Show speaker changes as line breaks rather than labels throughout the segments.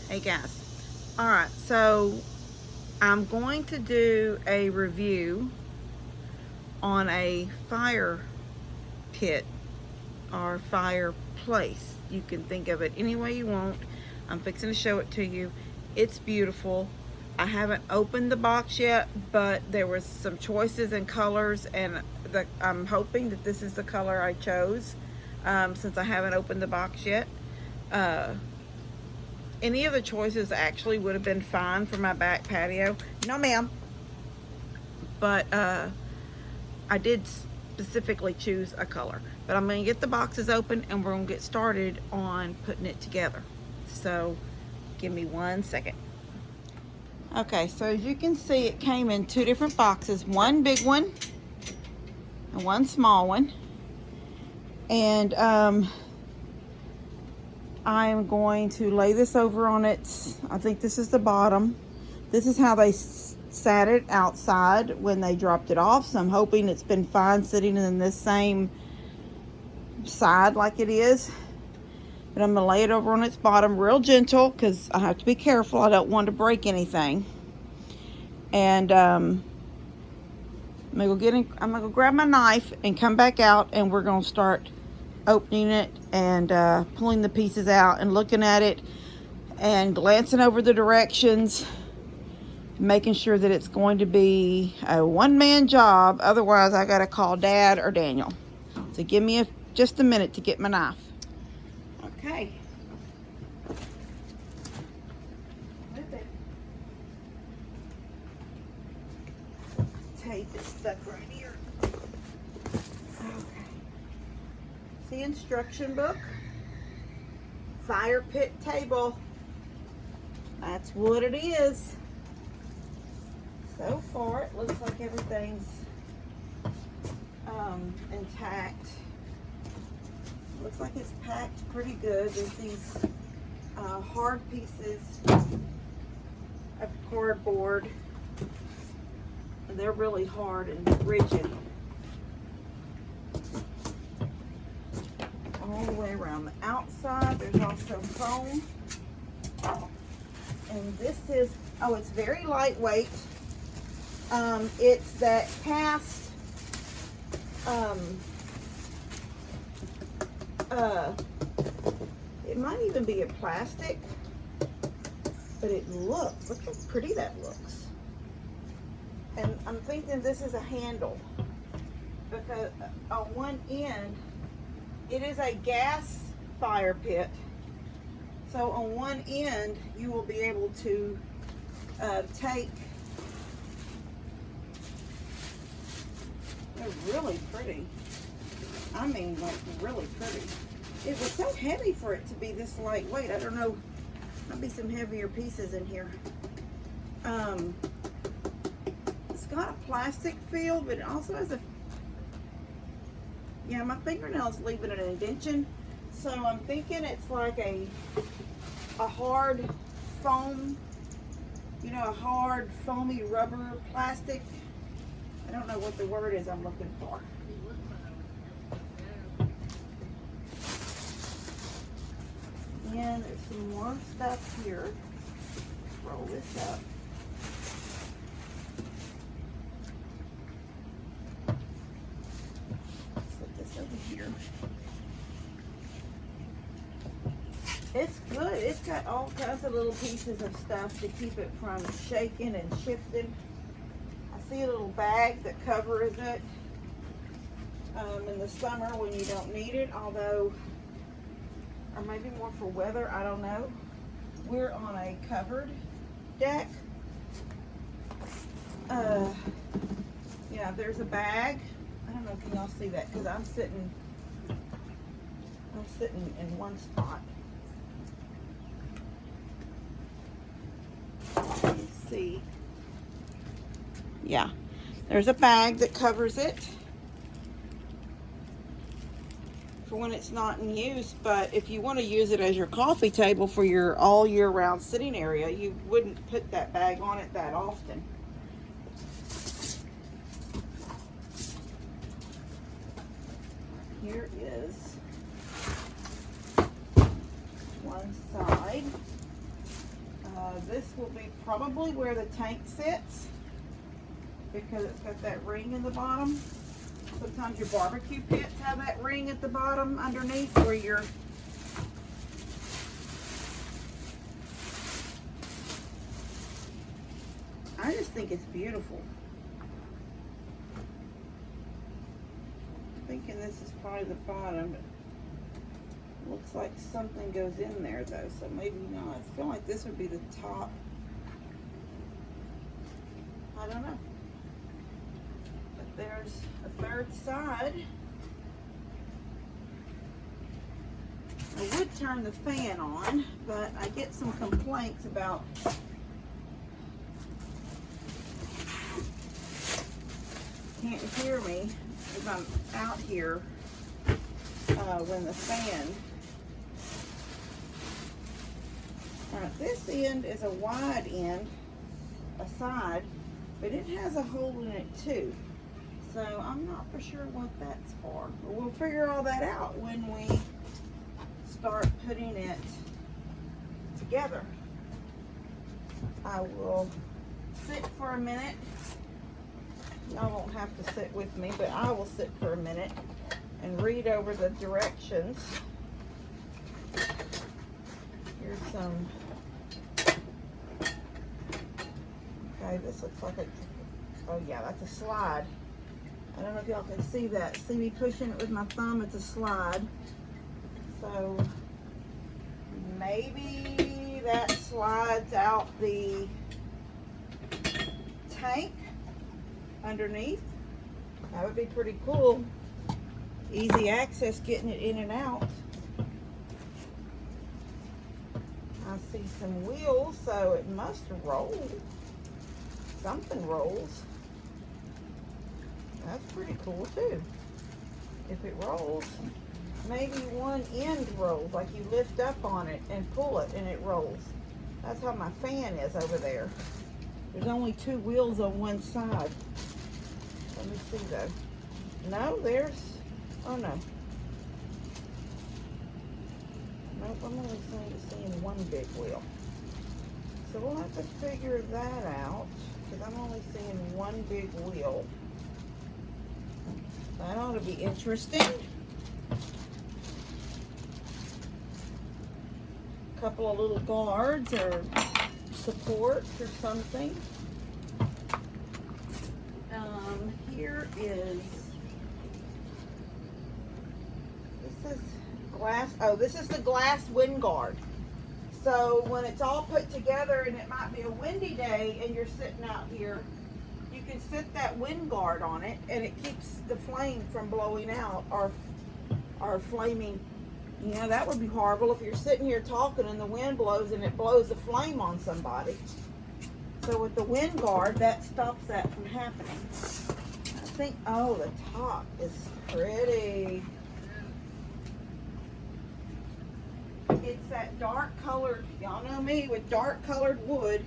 Hey guys. Alright, so I'm going to do a review on a fire pit or fireplace. You can think of it any way you want. I'm fixing to show it to you. It's beautiful. I haven't opened the box yet, but there was some choices in colors, and I'm hoping that this is the color I chose since I haven't opened the box yet. Any of the choices actually would have been fine for my back patio. No, ma'am. But I did specifically choose a color. But I'm going to get the boxes open and we're going to get started on putting it together. So give me 1 second. Okay, so as you can see, it came in 2 different boxes. One big one and one small one. And I'm going to lay this over on its, I think this is the bottom. This is how they sat it outside when they dropped it off. So I'm hoping it's been fine sitting in this same side like it is. But I'm going to lay it over on its bottom real gentle because I have to be careful. I don't want to break anything. And I'm going to go grab my knife and come back out, and we're going to start opening it and pulling the pieces out and looking at it and glancing over the directions, making sure that it's going to be a one-man job. Otherwise, I got to call Dad or Daniel. So give me just a minute to get my knife. Okay. Tape is stuck right here. Okay. The instruction book. FirePitTable. That's what it is. So far, it looks like everything's intact. Looks like it's packed pretty good. There's these hard pieces of cardboard. And they're really hard and rigid. All the way around the outside. There's also foam. And this is, oh, it's very lightweight. It's that cast, it might even be a plastic, but look how pretty that looks. And I'm thinking this is a handle, because on one end, it is a gas fire pit. So on one end, you will be able to take, they're really pretty. I mean, like really pretty. It was so heavy for it to be this lightweight. I don't know, might be some heavier pieces in here. It's got a plastic feel, but it also has a, yeah, my fingernail's leaving an indentation. So I'm thinking it's like a hard foam, you know, a hard foamy rubber plastic. I don't know what the word is I'm looking for. And there's some more stuff here. Roll this up. Set this over here. It's good. It's got all kinds of little pieces of stuff to keep it from shaking and shifting. I see a little bag that covers it in the summer when you don't need it, although, or maybe more for weather, I don't know. We're on a covered deck. Yeah, there's a bag. I don't know, can y'all see that? Because I'm sitting in one spot. Let's see. Yeah, there's a bag that covers it for when it's not in use. But if you want to use it as your coffee table for your all year round sitting area, you wouldn't put that bag on it that often. Here is one side. This will be probably where the tank sits because it's got that ring in the bottom. Sometimes your barbecue pits have that ring at the bottom underneath where your I just think it's beautiful. I'm thinking this is probably the bottom, but it looks like something goes in there though, so maybe not. I feel like this would be the top. I don't know. But there's a third side. I would turn the fan on, but I get some complaints about can't hear me if I'm out here when the fan. Alright, this end is a wide end, a side, but it has a hole in it too. So I'm not for sure what that's for. But we'll figure all that out when we start putting it together. I will sit for a minute. Y'all won't have to sit with me, but I will sit for a minute and read over the directions. Here's some. Okay, this looks like a, oh yeah, that's a slide. I don't know if y'all can see that. See me pushing it with my thumb, it's a slide. So maybe that slides out the tank underneath. That would be pretty cool. Easy access getting it in and out. I see some wheels, so it must roll. Something rolls. That's pretty cool too. If it rolls, maybe one end rolls, like you lift up on it and pull it and it rolls. That's how my fan is over there. There's only two wheels on one side. Let me see though. No, there's, oh no. Nope, I'm only seeing one big wheel. So we'll have to figure that out because I'm only seeing one big wheel. That ought to be interesting. A couple of little guards or supports or something. Here is, this is glass, oh, this is the glass wind guard. So when it's all put together and it might be a windy day and you're sitting out here, you can sit that wind guard on it and it keeps the flame from blowing out or flaming. You know, that would be horrible if you're sitting here talking and the wind blows and it blows a flame on somebody. So with the wind guard, that stops that from happening. I think, oh, the top is pretty. It's that dark colored, y'all know me with dark colored wood.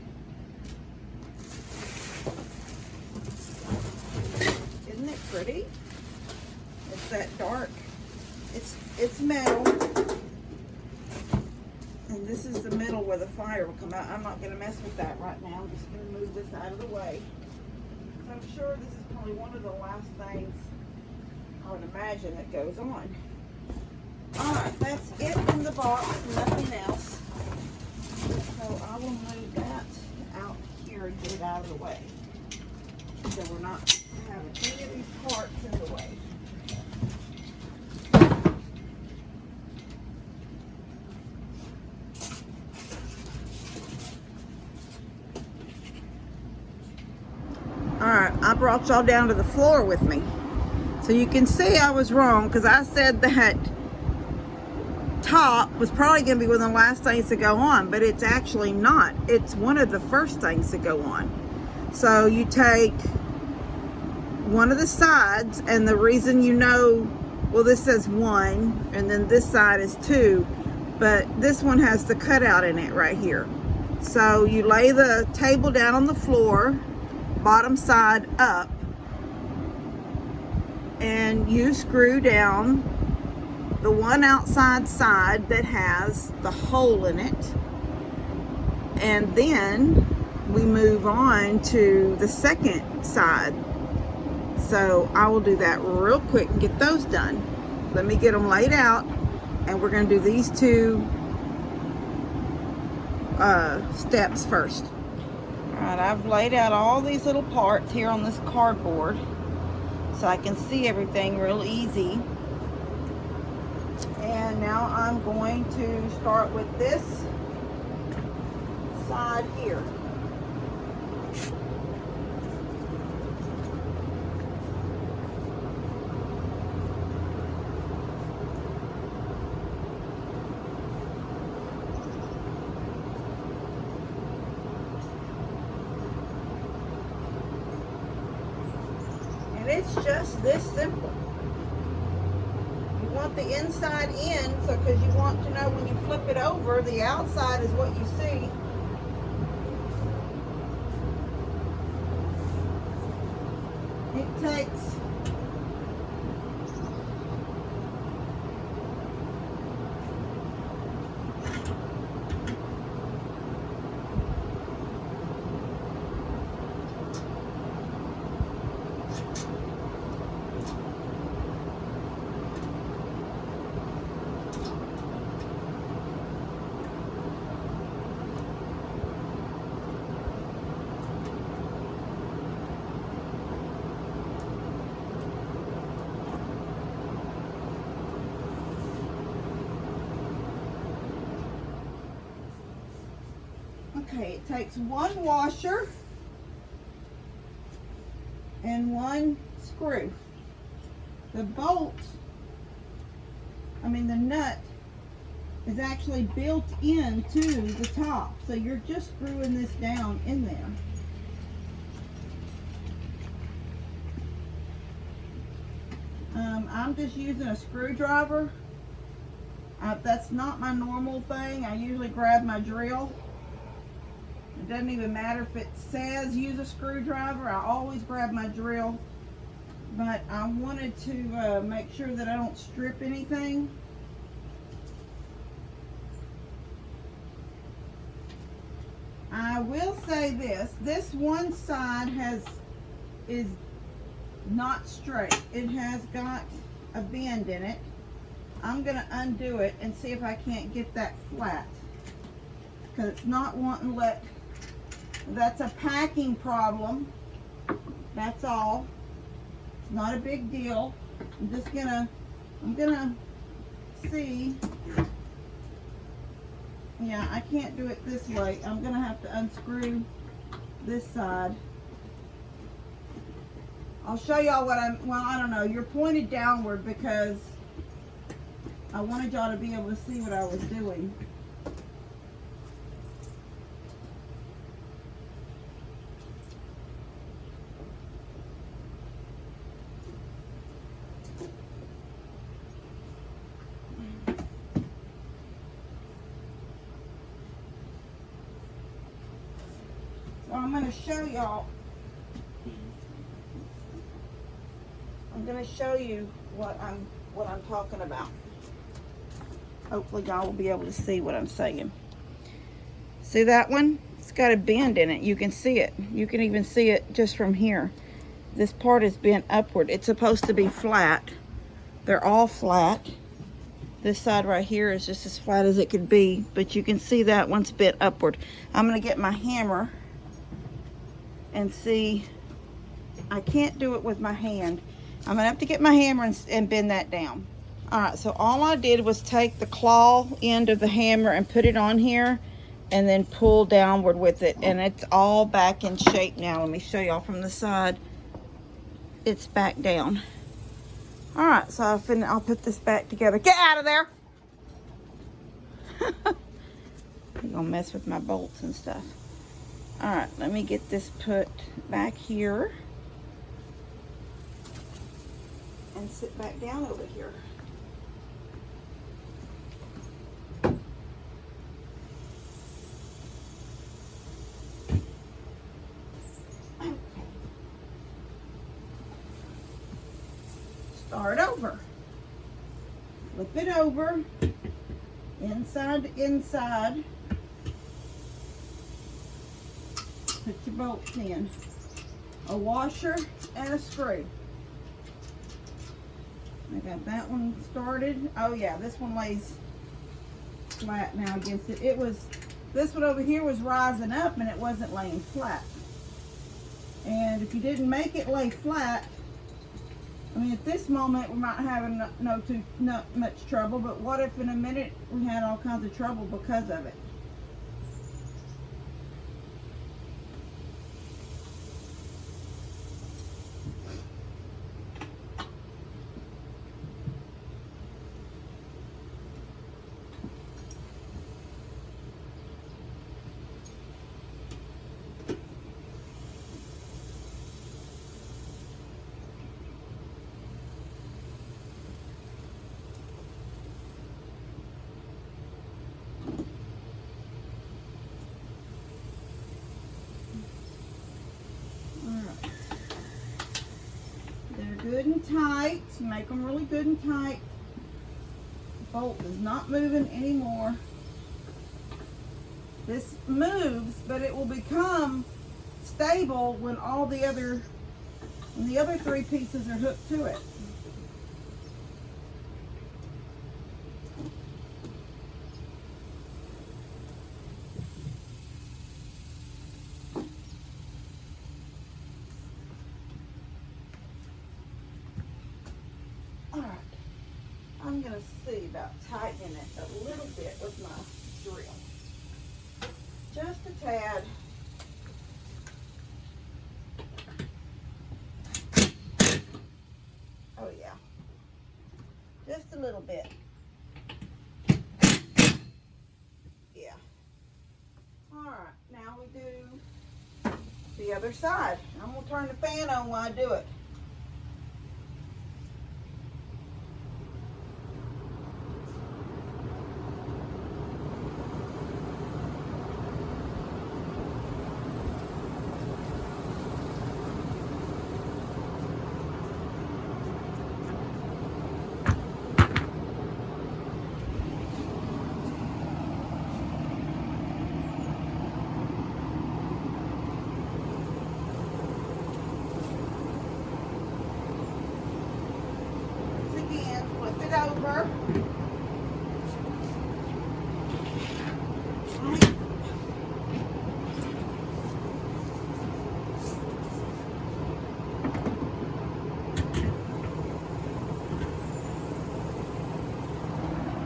Isn't it pretty? It's that dark, it's metal. And this is the middle where the fire will come out. I'm not gonna mess with that right now. I'm just gonna move this out of the way. So I'm sure this is probably one of the last things I would imagine that goes on. Alright, that's it in the box, nothing else. So I will move that out here and get it out of the way. So we're not having any of these parts in the way. Alright, I brought y'all down to the floor with me. So you can see I was wrong because I said that top was probably going to be one of the last things to go on, but it's actually not. It's one of the first things to go on. So you take one of the sides, and the reason you know, well, this says 1 and then this side is 2, but this one has the cutout in it right here. So you lay the table down on the floor, bottom side up, and you screw down the one outside side that has the hole in it, and then we move on to the second side. So I will do that real quick and get those done. Let me get them laid out, and we're going to do these two steps first. All right, I've laid out all these little parts here on this cardboard so I can see everything real easy. And now I'm going to start with this side here. And it's just this simple. You want the inside in, so because you want to know when you flip it over, the outside is what you see. It takes okay, it takes one washer and one screw. The bolt, the nut is actually built into the top, so you're just screwing this down in there. I'm just using a screwdriver. That's not my normal thing. I usually grab my drill. It doesn't even matter if it says use a screwdriver. I always grab my drill. But I wanted to make sure that I don't strip anything. I will say this one side is not straight. It has got a bend in it. I'm going to undo it and see if I can't get that flat, because it's not wanting to let. That's a packing problem. That's all. Not a big deal. I'm gonna see. Yeah, I can't do it this way. I'm gonna have to unscrew this side. I'll show y'all what I don't know. You're pointed downward because I wanted y'all to be able to see what I was doing. So I'm going to show y'all. I'm going to show you what I'm talking about. Hopefully y'all will be able to see what I'm saying. See that one? It's got a bend in it. You can see it. You can even see it just from here. This part is bent upward. It's supposed to be flat. They're all flat. This side right here is just as flat as it could be, but you can see that one's bent upward. I'm going to get my hammer and see. I can't do it with my hand. I'm going to have to get my hammer and bend that down. Alright, so all I did was take the claw end of the hammer and put it on here and then pull downward with it, and it's all back in shape now. Let me show y'all from the side. It's back down. Alright, so I'll put this back together. Get out of there! You're gonna mess with my bolts and stuff. Alright, let me get this put back here and sit back down over here. Start over. Flip it over, inside to inside. Put your bolts in. A washer and a screw. I got that one started. Oh yeah, this one lays flat now against it. This one over here was rising up and it wasn't laying flat. And if you didn't make it lay flat, I mean, at this moment we might have not much trouble, but what if in a minute we had all kinds of trouble because of it? Good and tight. Make them really good and tight. The bolt is not moving anymore. This moves, but it will become stable when the other 3 pieces are hooked to it. I'm going to see about tightening it a little bit with my drill. Just a tad. Oh yeah. Just a little bit. Yeah. Alright, now we do the other side. I'm going to turn the fan on while I do it. Over.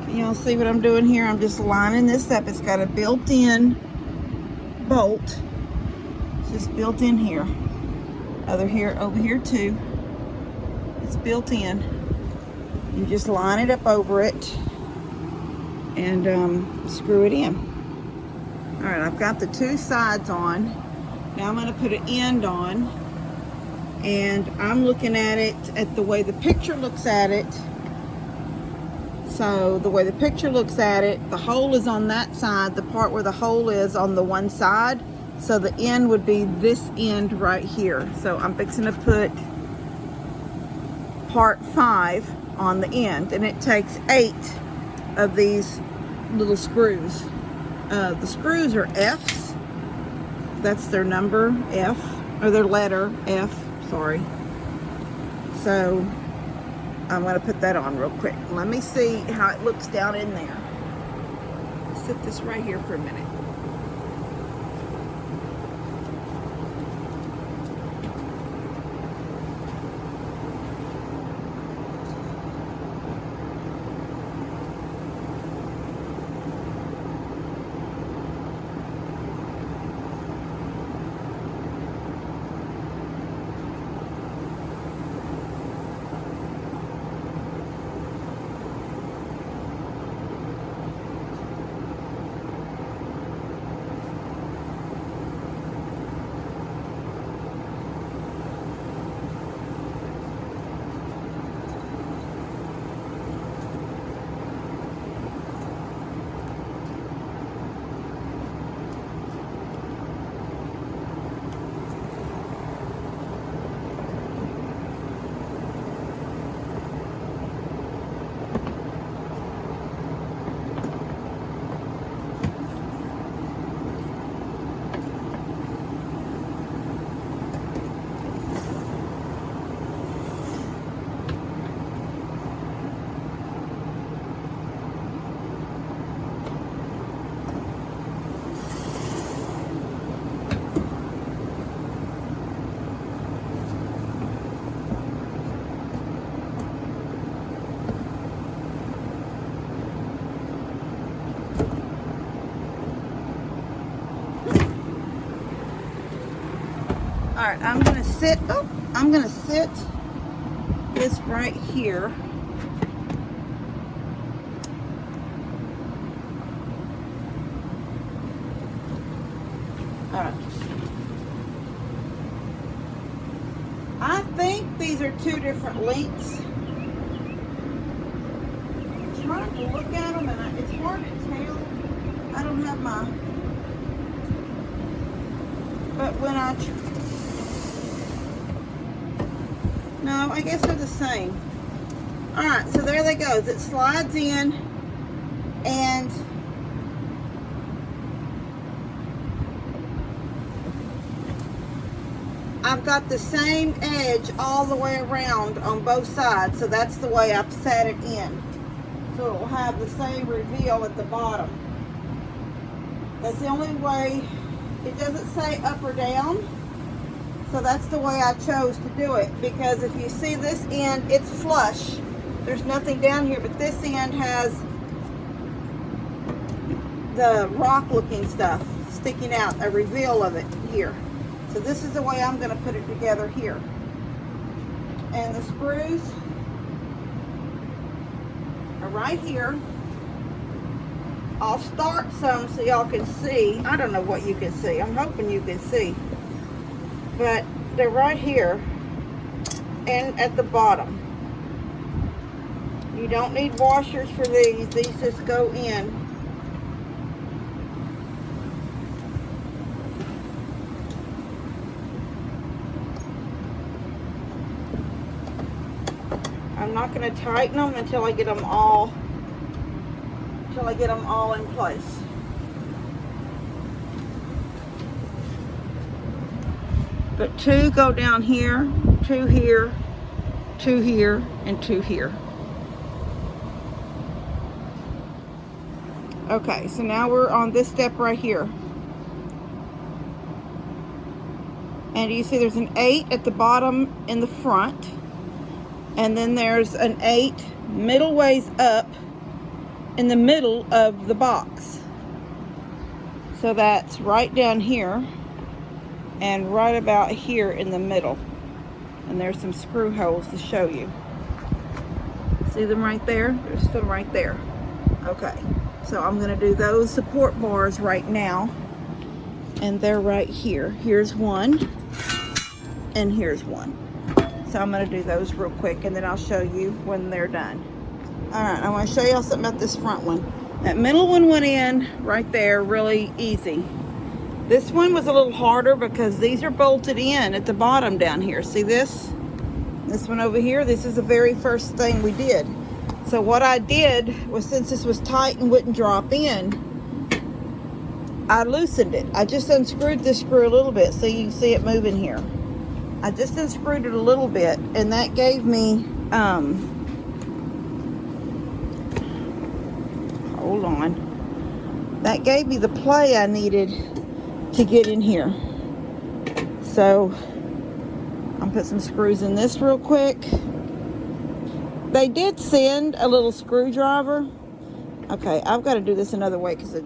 Can y'all see what I'm doing here? I'm just lining this up. It's got a built-in bolt. It's just built in here. Over here too. It's built in. You just line it up over it and screw it in. All right, I've got the 2 sides on. Now I'm going to put an end on, and I'm looking at it at the way the picture looks at it. So the way the picture looks at it, the hole is on that side, the part where the hole is on the one side. So the end would be this end right here. So I'm fixing to put part 5 on the end, and it takes 8 of these little screws. The screws are F's. That's their number, F, or their letter, F, sorry. So I'm going to put that on real quick. Let me see how it looks down in there. Sit this right here for a minute. All right, I'm gonna sit this right here. All right. I think these are two different lengths. I'm trying to look at them and it's hard to tell. I don't have my, but when no, I guess they're the same. All right, so there they go. It slides in, and I've got the same edge all the way around on both sides, so that's the way I've set it in. So it will have the same reveal at the bottom. That's the only way. It doesn't say up or down, so that's the way I chose to do it, because if you see this end, it's flush. There's nothing down here, but this end has the rock looking stuff sticking out, a reveal of it here. So this is the way I'm going to put it together here. And the screws are right here. I'll start some so y'all can see. I don't know what you can see. I'm hoping you can see. But they're right here and at the bottom. You don't need washers for these. These just go in. I'm not going to tighten them until I get them all in place. But two go down here, two here, two here, and two here. Okay, so now we're on this step right here. And you see there's an 8 at the bottom in the front. And then there's an 8 middle ways up in the middle of the box. So that's right down here and right about here in the middle. And there's some screw holes to show you. See them right there? There's some right there. Okay, so I'm gonna do those support bars right now. And they're right here. Here's one, and here's one. So I'm gonna do those real quick and then I'll show you when they're done. All right, I wanna show y'all something about this front one. That middle one went in right there really easy. This one was a little harder because these are bolted in at the bottom down here. See this? This one over here, this is the very first thing we did. So what I did was, since this was tight and wouldn't drop in, I loosened it. I just unscrewed this screw a little bit so you can see it moving here. I just unscrewed it a little bit, and that gave me, hold on. That gave me the play I needed to get in here. So I'll put some screws in this real quick. They did send a little screwdriver. Okay, I've got to do this another way because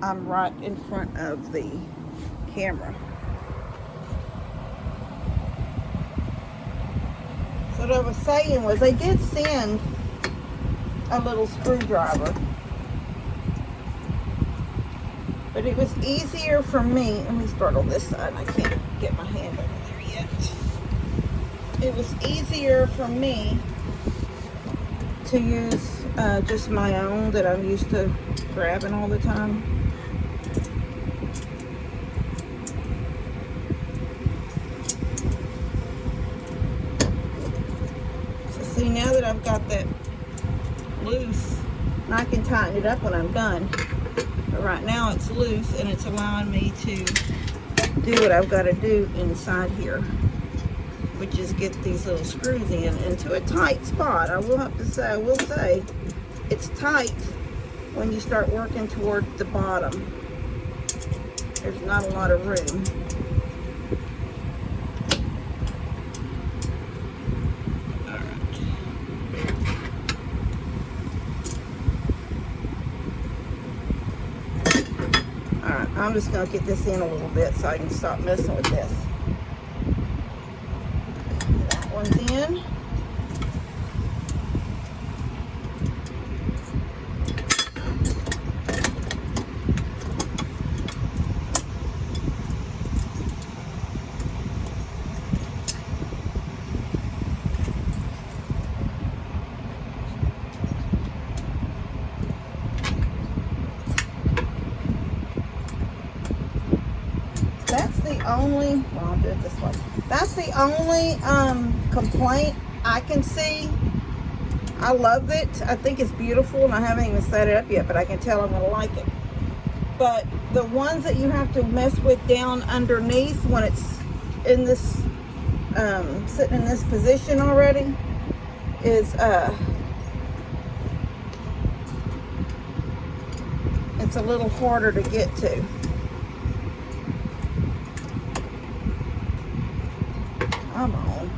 I'm right in front of the camera. So what I was saying was they did send a little screwdriver. But it was easier for me. Let me start on this side. I can't get my hand over there yet. It was easier for me to use just my own that I'm used to grabbing all the time. So see, now that I've got that loose, I can tighten it up when I'm done. But right now it's loose and it's allowing me to do what I've got to do inside here, which is get these little screws in into a tight spot. I will say it's tight when you start working toward the bottom. There's not a lot of room. Alright, I'm just going to get this in a little bit so I can stop messing with this. one's in. Well, I'll do it this way. That's the only complaint I can see. I love it. I think it's beautiful, and I haven't even set it up yet, but I can tell I'm going to like it. But the ones that you have to mess with down underneath when it's in this, sitting in this position already, is it's a little harder to get to. Come on.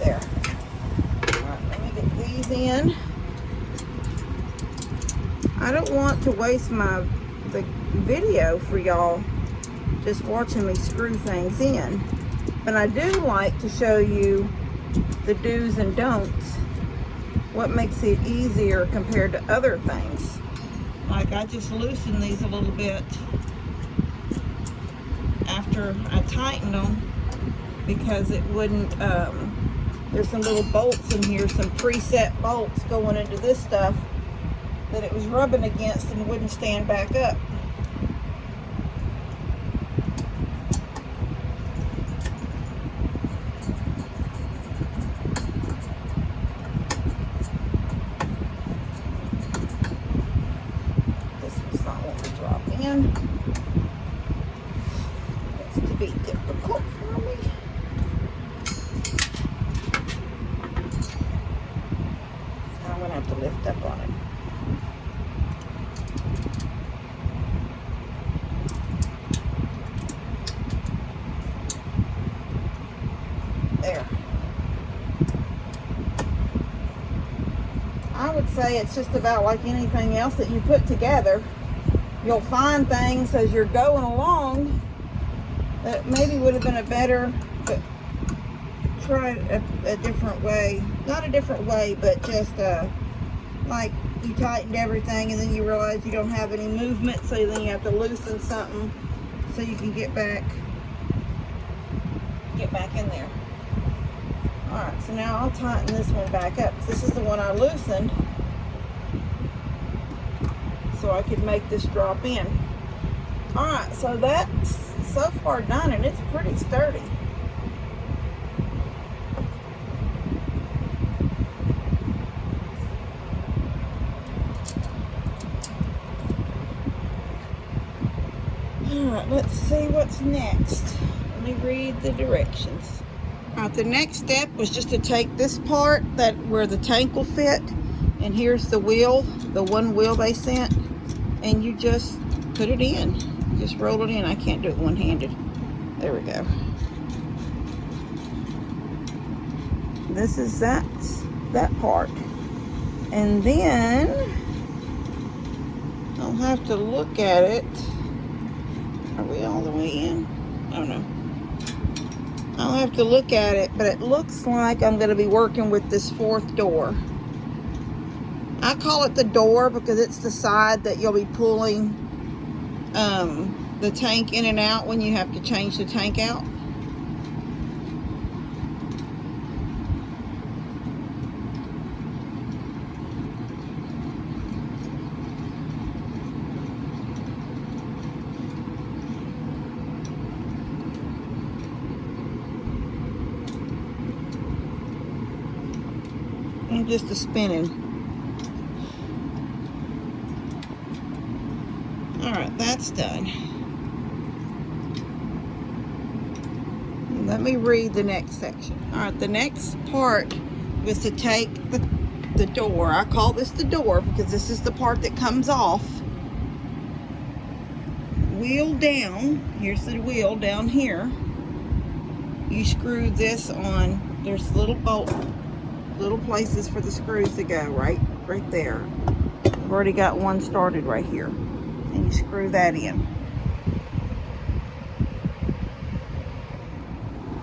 There. Alright, let me get these in. I don't want to waste the video for y'all just watching me screw things in. But I do like to show you the do's and don'ts. What makes it easier compared to other things. Like I just loosened these a little bit after I tightened them because it wouldn't, there's some little bolts in here, some preset bolts going into this stuff that it was rubbing against and wouldn't stand back up. It's to be difficult for me. I'm going to have to lift up on it. There. I would say it's just about like anything else that you put together. You'll find things as you're going along that maybe would have been a better, but try a different way. Not a different way, but just like you tightened everything and then you realize you don't have any movement, so then you have to loosen something so you can get back in there. Alright, so now I'll tighten this one back up. This is the one I loosened, so I could make this drop in. Alright, so that's so far done, and it's pretty sturdy. Alright, let's see what's next. Let me read the directions. Alright, the next step was just to take this part where the tank will fit, and here's the wheel, the one wheel they sent, and you just put it in. Just roll it in. I can't do it one-handed. There we go. This is that part. And then I'll have to look at it. Are we all the way in? I don't know. I'll have to look at it, but it looks like I'm going to be working with this fourth door. I call it the door because it's the side that you'll be pulling the tank in and out when you have to change the tank out. And just a spinning. Alright, that's done. Let me read the next section. Alright, the next part was to take the door. I call this the door because this is the part that comes off. Wheel down. Here's the wheel down here. You screw this on. There's little places for the screws to go right there. I've already got one started right here. And you screw that in.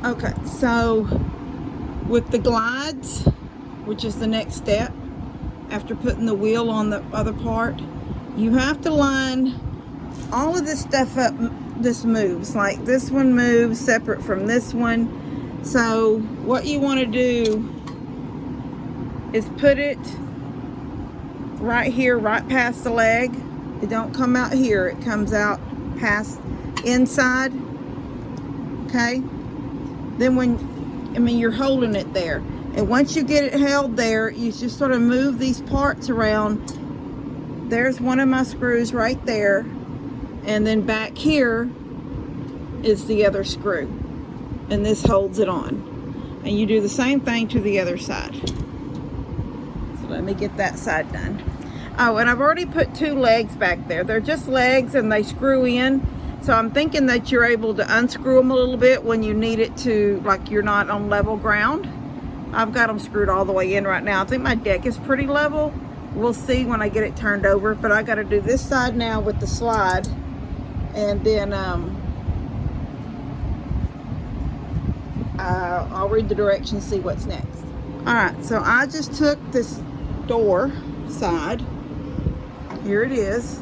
Okay, so with the glides, which is the next step after putting the wheel on the other part, you have to line all of this stuff up. This moves, like this one moves separate from this one. So what you want to do is put it right here, right past the leg. It don't come out here, it comes out past inside. Okay, then you're holding it there, and once you get it held there, you just sort of move these parts around. There's one of my screws right there, and then back here is the other screw, and this holds it on. And you do the same thing to the other side. So let me get that side done. Oh, and I've already put 2 legs back there. They're just legs and they screw in. So I'm thinking that you're able to unscrew them a little bit when you need it to, like you're not on level ground. I've got them screwed all the way in right now. I think my deck is pretty level. We'll see when I get it turned over, but I got to do this side now with the slide, and then I'll read the directions, see what's next. All right, so I just took this door side. Here it is.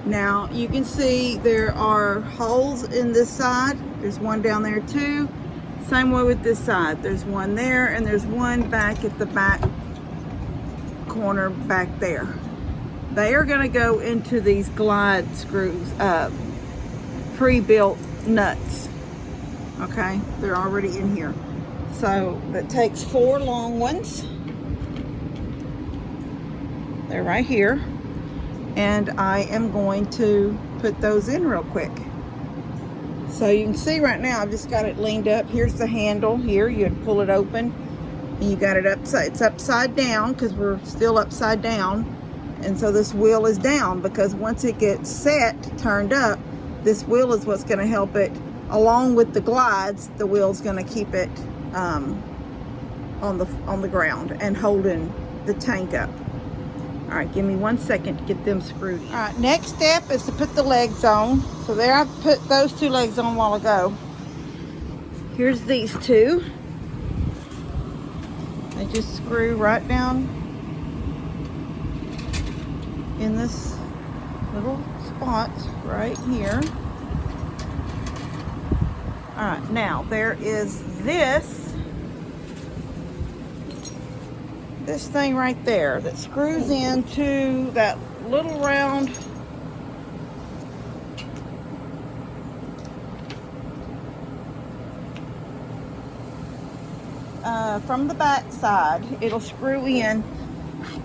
Now you can see there are holes in this side. There's one down there too. Same way with this side. There's one there, and there's one back at the back corner back there. They are going to go into these glide screws, pre-built nuts. Okay, they're already in here. So that takes 4 long ones. They're right here, and I am going to put those in real quick. So you can see right now I've just got it leaned up. Here's the handle here. You'd pull it open, and you got it upside. It's upside down because we're still upside down, and so this wheel is down because once it gets set, turned up, this wheel is what's going to help it. Along with the glides, the wheel's going to keep it on the ground and holding the tank up. All right, give me 1 second to get them screwed. All right, next step is to put the legs on. So there, I put those 2 legs on a while ago. Here's these 2. They just screw right down in this little spot right here. All right, now there is this thing right there that screws into that little round from the back side. It'll screw in.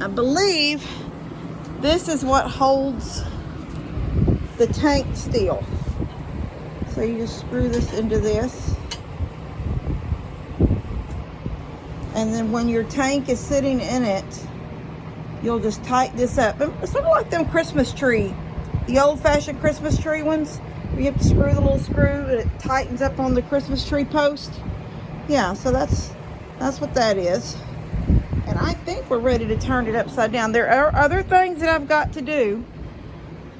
I believe this is what holds the tank still. So you just screw this into this, and then when your tank is sitting in it, you'll just tighten this up. It's sort of like them Christmas tree, the old-fashioned Christmas tree ones, where you have to screw the little screw and it tightens up on the Christmas tree post. Yeah, so that's what that is. And I think we're ready to turn it upside down. There are other things that I've got to do.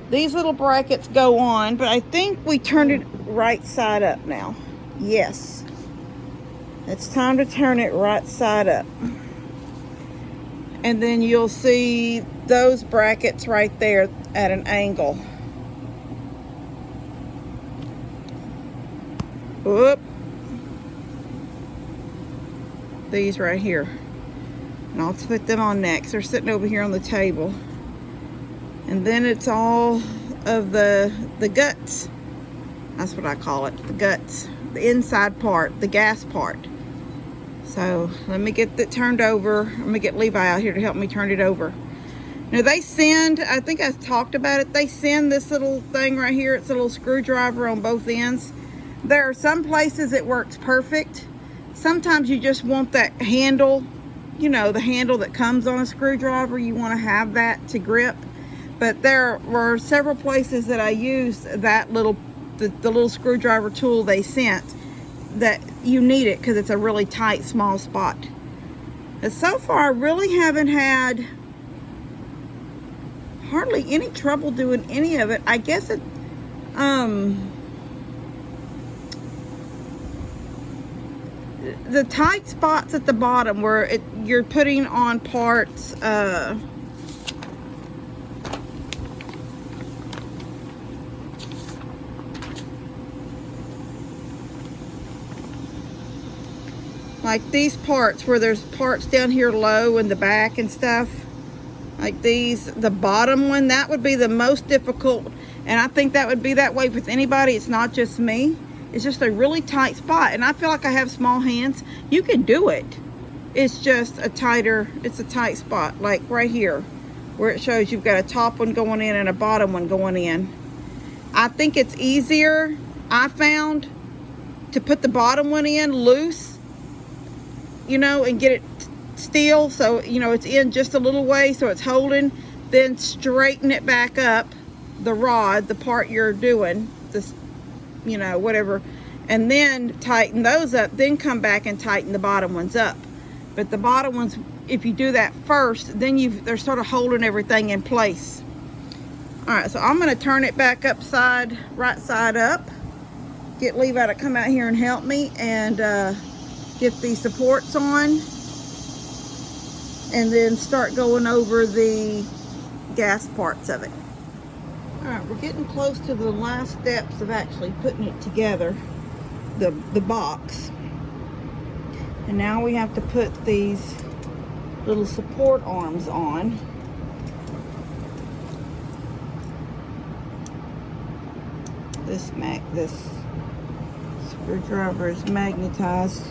These little brackets go on, but I think we turned it right side up now. Yes. It's time to turn it right side up. And then you'll see those brackets right there at an angle. Whoop. These right here. And I'll put them on next. They're sitting over here on the table. And then it's all of the guts. That's what I call it, the guts. The inside part, the gas part. So let me get that turned over. I'm gonna get Levi out here to help me turn it over. Now they send, I think I talked about it, they send this little thing right here. It's a little screwdriver on both ends. There are some places it works perfect. Sometimes you just want that handle, you know, the handle that comes on a screwdriver. You want to have that to grip. But there were several places that I used that little, the little screwdriver tool they sent, that you need it because it's a really tight, small spot. But so far, I really haven't had hardly any trouble doing any of it. I guess it, the tight spots at the bottom where you're putting on parts, like these parts where there's parts down here low in the back and stuff, like these, the bottom one, that would be the most difficult. And I think that would be that way with anybody. It's not just me. It's just a really tight spot. And I feel like I have small hands. You can do it. It's just a tight spot. Like right here, where it shows you've got a top one going in and a bottom one going in. I think it's easier, I found, to put the bottom one in loose, you know, and get it still. So, you know, it's in just a little way so it's holding. Then straighten it back up, the rod, the part you're doing, this, you know, whatever, and then tighten those up, then come back and tighten the bottom ones up. But the bottom ones, if you do that first, then they're sort of holding everything in place. All right, so I'm going to turn it back upside, right side up, get Levi to come out here and help me, and get these supports on, and then start going over the gas parts of it. All right, we're getting close to the last steps of actually putting it together, the box. And now we have to put these little support arms on. This screwdriver is magnetized.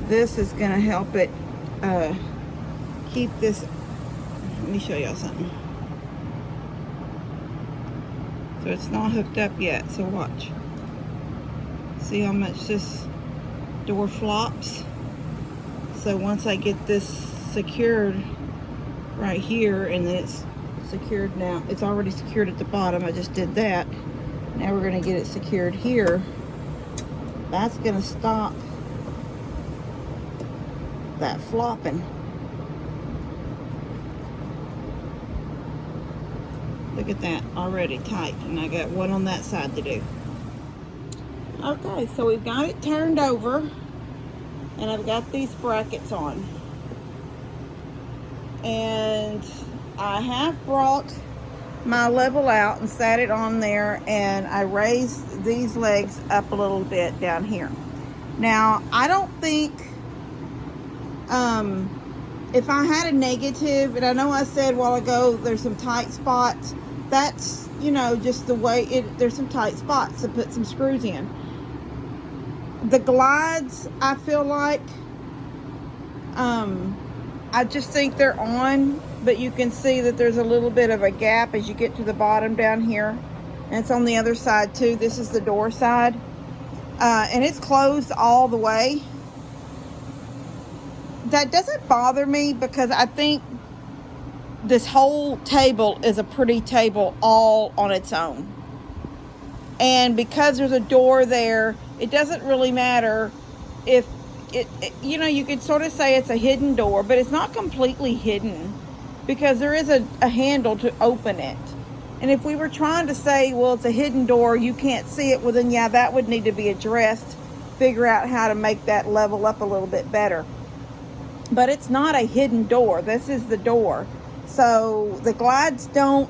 This is going to help it keep this. Let me show y'all something. So it's not hooked up yet, so watch. See how much this door flops? So once I get this secured right here, and then it's secured now, it's already secured at the bottom, I just did that. Now we're going to get it secured here. That's going to stop that flopping. Look at that, already tight, and I got one on that side to do. Okay, so we've got it turned over, and I've got these brackets on. And I have brought my level out and sat it on there, and I raised these legs up a little bit down here. Now, I don't think, if I had a negative, and I know I said a while ago there's some tight spots, that's, you know, just the way there's some tight spots to put some screws in. The glides, I feel like, I just think they're on, but you can see that there's a little bit of a gap as you get to the bottom down here, and it's on the other side too. This is the door side, and it's closed all the way. That doesn't bother me because I think this whole table is a pretty table all on its own. And because there's a door there, it doesn't really matter if you know, you could sort of say it's a hidden door, but it's not completely hidden because there is a handle to open it. And if we were trying to say, well, it's a hidden door, you can't see it, well then yeah, that would need to be addressed. Figure out how to make that level up a little bit better. But it's not a hidden door. This is the door. So the glides don't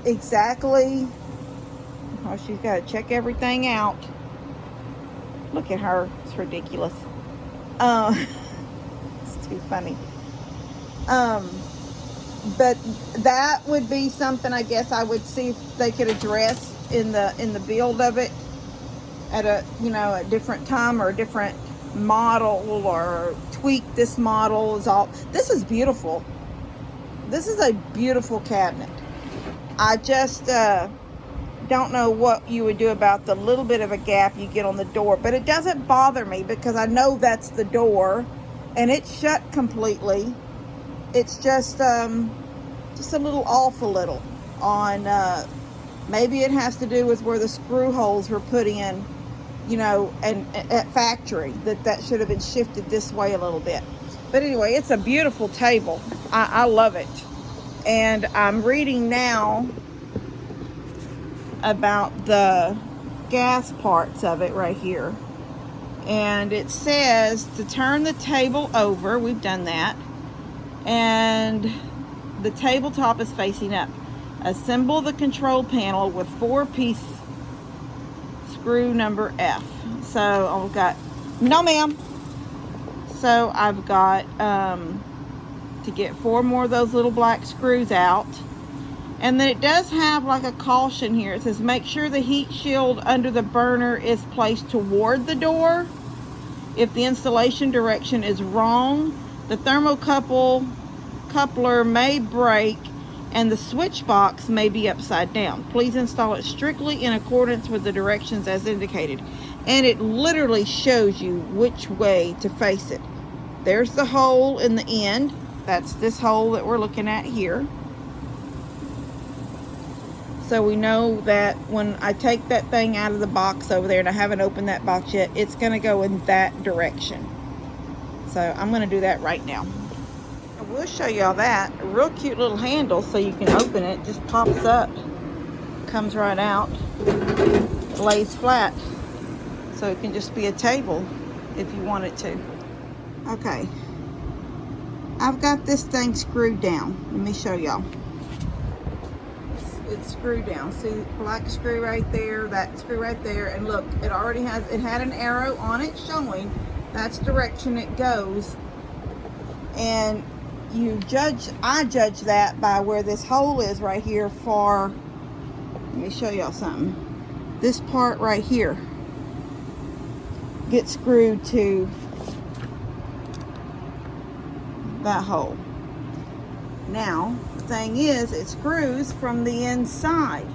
exactly, oh, she's got to check everything out. Look at her, it's ridiculous. It's too funny. But that would be something I guess I would see if they could address in the build of it at a, you know, a different time or a different model, or tweak this model. Is all. This is beautiful. This is a beautiful cabinet. I just don't know what you would do about the little bit of a gap you get on the door, but it doesn't bother me because I know that's the door and it's shut completely. It's just a little off a little on, maybe it has to do with where the screw holes were put in, you know, and at factory, that should have been shifted this way a little bit. But anyway, it's a beautiful table. I love it. And I'm reading now about the gas parts of it right here. And it says to turn the table over. We've done that. And the tabletop is facing up. Assemble the control panel with 4-piece screw number F. So I've got, no ma'am. So I've got to get 4 more of those little black screws out. And then it does have like a caution here. It says make sure the heat shield under the burner is placed toward the door. If the installation direction is wrong, the thermocoupler may break and the switch box may be upside down. Please install it strictly in accordance with the directions as indicated. And it literally shows you which way to face it. There's the hole in the end. That's this hole that we're looking at here. So we know that when I take that thing out of the box over there, and I haven't opened that box yet, it's going to go in that direction. So I'm going to do that right now. And we'll show y'all that. A real cute little handle so you can open it. Just pops up. Comes right out. It lays flat. So it can just be a table if you want it to. Okay. I've got this thing screwed down. Let me show y'all. It's screwed down. See, black screw right there, that screw right there, and look, it already has, it had an arrow on it showing that's direction it goes. And I judge that by where this hole is right here for, let me show y'all something. This part right here gets screwed to that hole. Now, the thing is, it screws from the inside.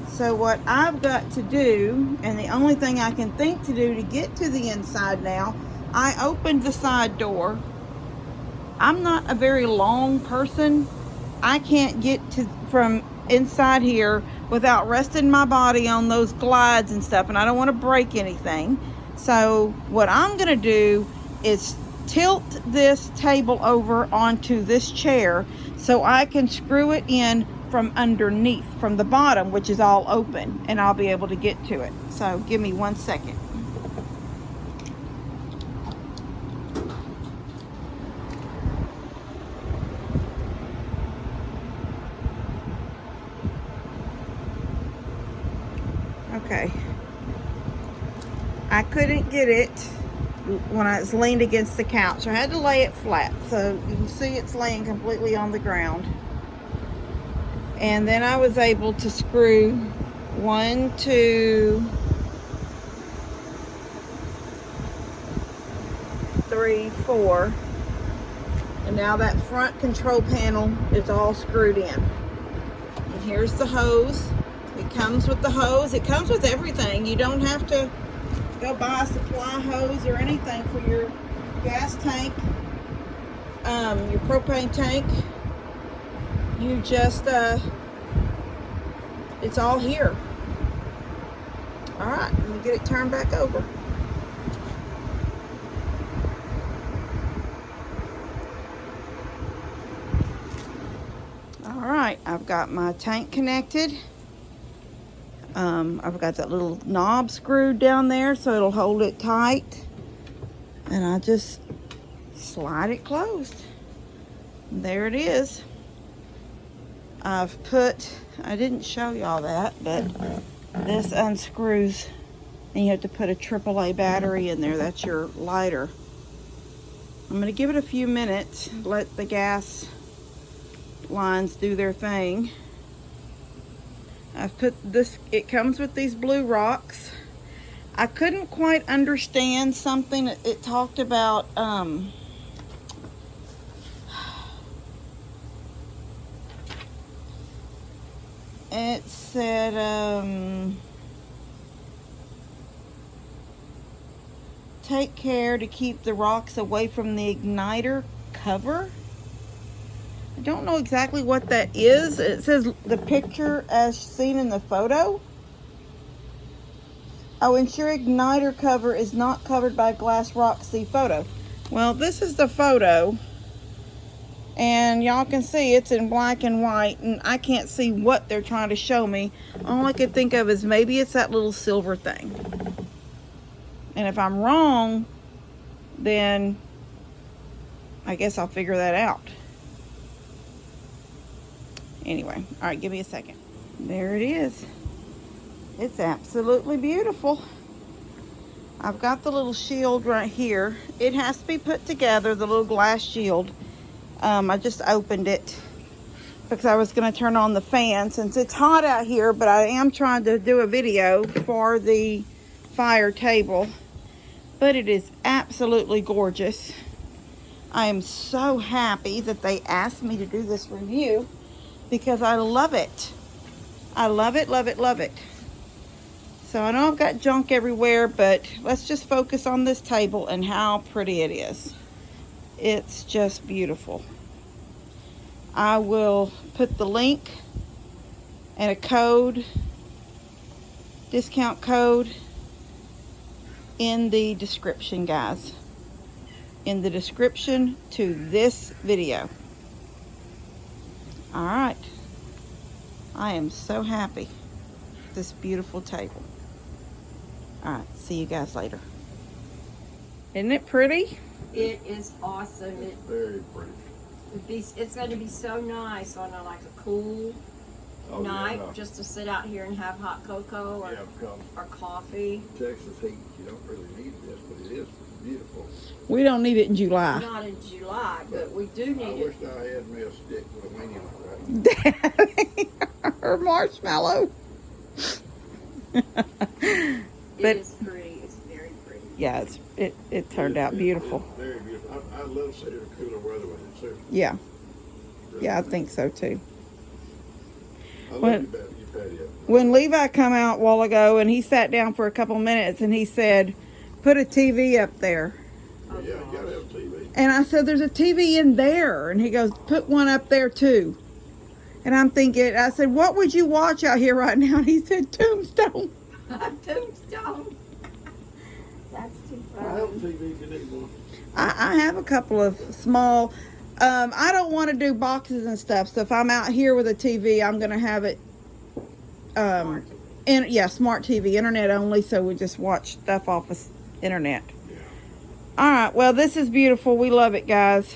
So what I've got to do, and the only thing I can think to do to get to the inside now, I opened the side door. I'm not a very long person. I can't get to from inside here without resting my body on those glides and stuff, and I don't want to break anything. So what I'm going to do is tilt this table over onto this chair so I can screw it in from underneath, from the bottom, which is all open, and I'll be able to get to it. So give me 1 second. Okay. I couldn't get it when I was leaned against the couch. I had to lay it flat, so you can see it's laying completely on the ground. And then I was able to screw 1, 2, 3, 4. And now that front control panel is all screwed in. And here's the hose. It comes with the hose. It comes with everything. You don't have to go buy a supply hose or anything for your gas tank, your propane tank. You just, it's all here. All right, let me get it turned back over. All right, I've got my tank connected. I've got that little knob screwed down there so it'll hold it tight. And I just slide it closed. There it is. I didn't show y'all that, but this unscrews and you have to put a AAA battery in there. That's your lighter. I'm going to give it a few minutes, let the gas lines do their thing. I've put this, it comes with these blue rocks. I couldn't quite understand something. It talked about, it said, take care to keep the rocks away from the igniter cover. I don't know exactly what that is. It says the picture as seen in the photo. Oh, ensure igniter cover is not covered by glass rock. See photo. Well, this is the photo. And y'all can see it's in black and white, and I can't see what they're trying to show me. All I could think of is maybe it's that little silver thing. And if I'm wrong, then I guess I'll figure that out. Anyway, all right, give me a second. There it is. It's absolutely beautiful. I've got the little shield right here. It has to be put together, the little glass shield. I just opened it because I was going to turn on the fan since it's hot out here, but I am trying to do a video for the FirePitTable. But it is absolutely gorgeous. I am so happy that they asked me to do this review because I love it. I love it, love it, love it. So I know I've got junk everywhere, but let's just focus on this table and how pretty it is. It's just beautiful. I will put the link and a code, discount code, in the description, guys. In the description to this video. All right. I am so happy with this beautiful table. All right. See you guys later. Isn't it pretty?
It is awesome.
It's very pretty.
It's going to be so nice on like a cool night, just to sit out here and have hot cocoa or coffee.
Texas heat, you don't really need this, but it is beautiful.
We don't need it in July.
Not in July, but we do need
I
it.
wish I had me a stick with a wing in it, right?
Or marshmallow.
It is pretty. It's very pretty.
Yeah, it turned out beautiful.
It's very beautiful. I'd love to see it in cooler weather with it too.
Yeah. Yeah, I think so too.
I
When-
love your patio.
When Levi come out a while ago and he sat down for a couple minutes and he said, put a TV up there.
Oh,
Yeah, you gotta have TV.
And I said, there's a TV in there. And he goes, put one up there too. And I'm thinking, I said, what would you watch out here right now? And he said, Tombstone.
Tombstone. That's too
I have a
funny.
TV if you need one.
I have a couple of small, I don't want to do boxes and stuff. So if I'm out here with a TV, I'm going to have it, smart TV, internet only. So we just watch stuff off of internet.
Yeah.
All right. Well, this is beautiful. We love it, guys.